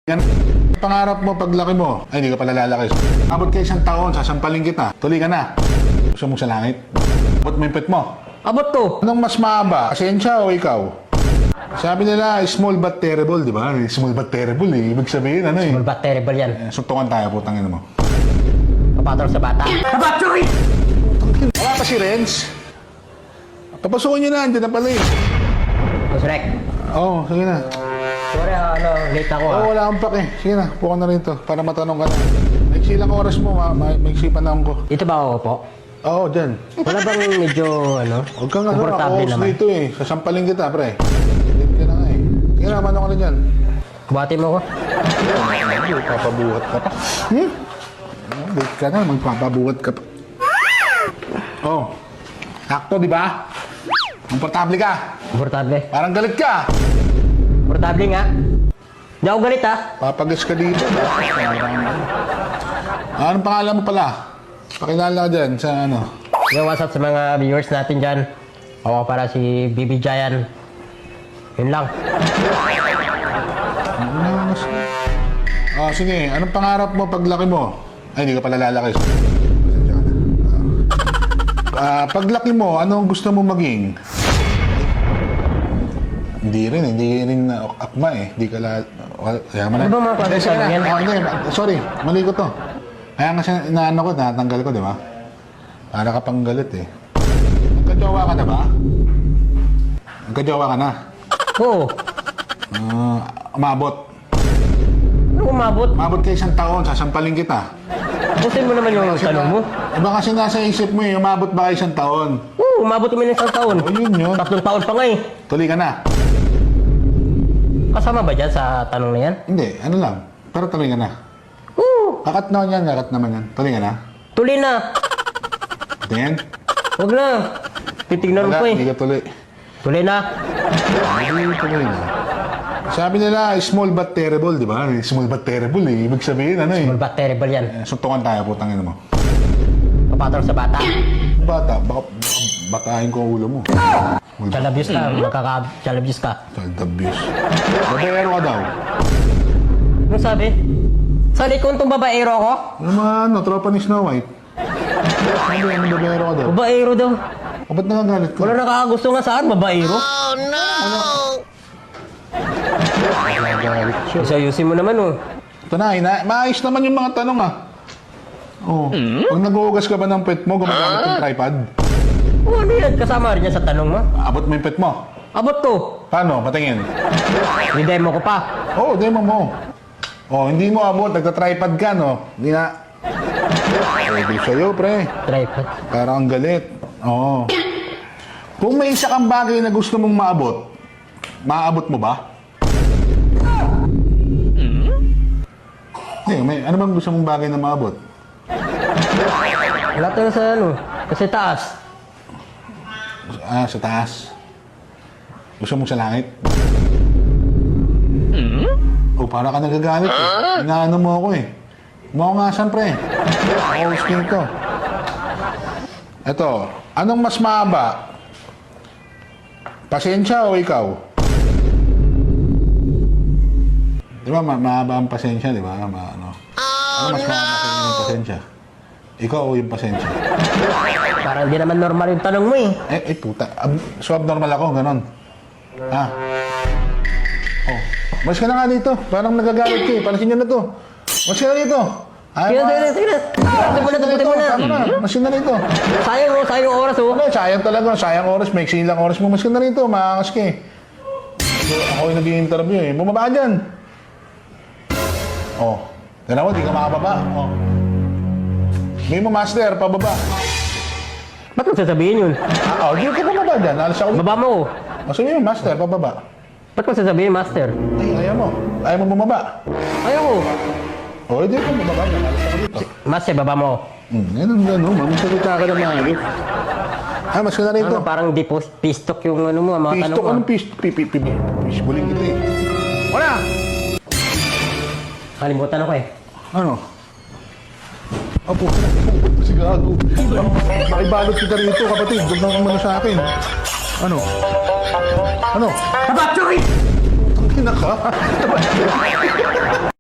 Yan, pangarap mo paglaki mo. Ay, hindi ka pala lalaki. Abot ka 1 taon, sasampalin kita. Tuloy ka na. Gusto mo sa langit? Abot mo yung pet mo. Abot to. Anong mas mahaba? Pasensya o ikaw? Sabi nila, small but terrible, di ba? Small but terrible eh. Ibig sabihin, ano eh. Small but terrible yan. Suntukan tayo, putang ina mo. Papatol sa bata. Kapatsoy! Wala pa si Renz. Papasukin nyo na, andyan na pala eh. Kusrek. Oo, sige na. Sorry late ako Oo, wala akong pake. Sige na, puka na rin to para matanong ka na. Maiksi lang oras mo, maiksi pa na ko. Ito ba ako po? Oo, dyan. Wala bang medyo, Huwag kang komportable ako naman? dito eh. Sasampalin kita, pre. Late ka na nga eh. Sige na, manong ka na dyan. Buhati mo ko. Magpapabuhat ka pa. Late ka na, magpapabuhat ka pa. Oh, sakto, di ba? Komportable ka. Komportable. Parang galit ka. Komportable nga. Hindi ako galit ha. Papagas ka dito. Anong pangalan mo pala? Pakilala ka dyan sa ano. Yo, what's up sa mga viewers natin dyan? Ako para si BB Giant. Yun lang. Sige. Anong pangarap mo paglaki mo? Ay, hindi ka pala lalaki. Pasensya ka na. Paglaki mo, anong gusto mo maging? Hindi rin akma eh. Hindi ka kaya man. Ano ba mga klase Sige na. yan? Hindi, sorry, mali ko to. Kaya nga inaano ko, natanggal ko, di ba? Para ka pang galit eh. Nagkajowa ka na ba? Nagkajowa ka na? Oo. Umabot. Ano umabot? Umabot ka 1 taon, sasampalin kita. Pusin mo naman yung tanong mo. Iba kasi nasa isip mo eh, umabot ba kayo 1 taon? Oo, umabot kami ng 1 taon. O yun. 3 taon pa nga eh. Tuloy ka na. Kasama ba dyan sa tanong na yan? Hindi, ano lang. Pero tuloy ka na. Oo. Kakat naman yan. Tuloy ka na. Tuloy na. Then, Huwag na. Titignan mo wala, pa hindi eh. ka tuloy. Tuloy na. Hindi tuloy na. Sabi nila, small but terrible, di ba? Small but terrible eh. Ibig sabihin, ano eh. Small but terrible yan. Suntukan tayo, putang ina mo. Papatol sa bata. Bata, baka batahin ko ang ulo mo. Chalabyos ka. Magkaka-chalabyos ka. Child abuse. Babaero ka daw. Ano sabi? Sa likod itong babaero ko? Yung mga tropa ni Snow White. Sabi, babaero ka daw. Babaero daw. O, ba't nakagalit ka? Wala nakakagusto nga saan, babaero. Nakagalit siya. Isayusin mo naman oh. Ito na, maayos naman yung mga tanong ah. Oh, pag nag-uugas ka ba ng pet mo, gumagamit ng tripod? Oh, ano yan? Kasama rin yan sa tanong mo. Abot mo yung pet mo. Abot to. Paano? Patingin. Didemo ko pa. Oo, demo mo. Oh, hindi mo abot. Nagka-tripod ka, no? Hindi na. Pwede sa'yo, pre. Tripod. Parang ang galit. Oo. Kung may isa kang bagay na gusto mong maabot, maaabot mo ba? Hindi, ano bang gusto mong bagay na maabot? Wala tayo sa ano. Kasi taas. Sa taas. Gusto mo sa langit? O, para ka nagagalit eh. Inaano mo ako eh. Mo nga siyempre. Ako gusto nito. Ito, anong mas mahaba? Pasensya o ikaw? Di ba mahaba ang pasensya, di ba? Ano mas mahaba sa inyo yung pasensya? Ikaw o yung pasensya? Parang hindi naman normal yung tanong mo eh. Puta. So abnormal ako, ganon. Oh. Mas ka na nga dito. Parang nagagalit ka eh. Palasin nyo na to. Mas ka na dito. Sige na. Taputin mo na. Tama na. Mas ka na rito. Sayang yung oras oh. Sayang talaga. Sayang oras. May lang oras mo. Mas ka na rito. Maangas ka eh. So, ako yung nag-i-interview eh. Bumaba ka dyan. Oh. Tignan mo, di ka makababa. Oh. May mo, master. Pababa. Ba't mo sasabihin yun? Di ka pababa dyan. Alas ako. Baba mo oh. Sabi mo, master. Pababa. Ba't mo sasabihin master? Ay, ayaw mo. Ayaw mo bumaba. Ayaw ko. Di ka bumaba dyan. Alas ako dito. Master, baba mo. Ganun. Mamagsalita ka na maayos. Mas ka na rito. Ano, parang di pistok yung ano mo, mga tanong Pistok, mo. anong pisbuling kita eh. Wala! Kalimutan ako eh. Ano? Apo, sigado. Makibalot kita rito, kapatid. Huwag nang umano sa akin. Ano? Kapatid! Kapatid! Tangina ka?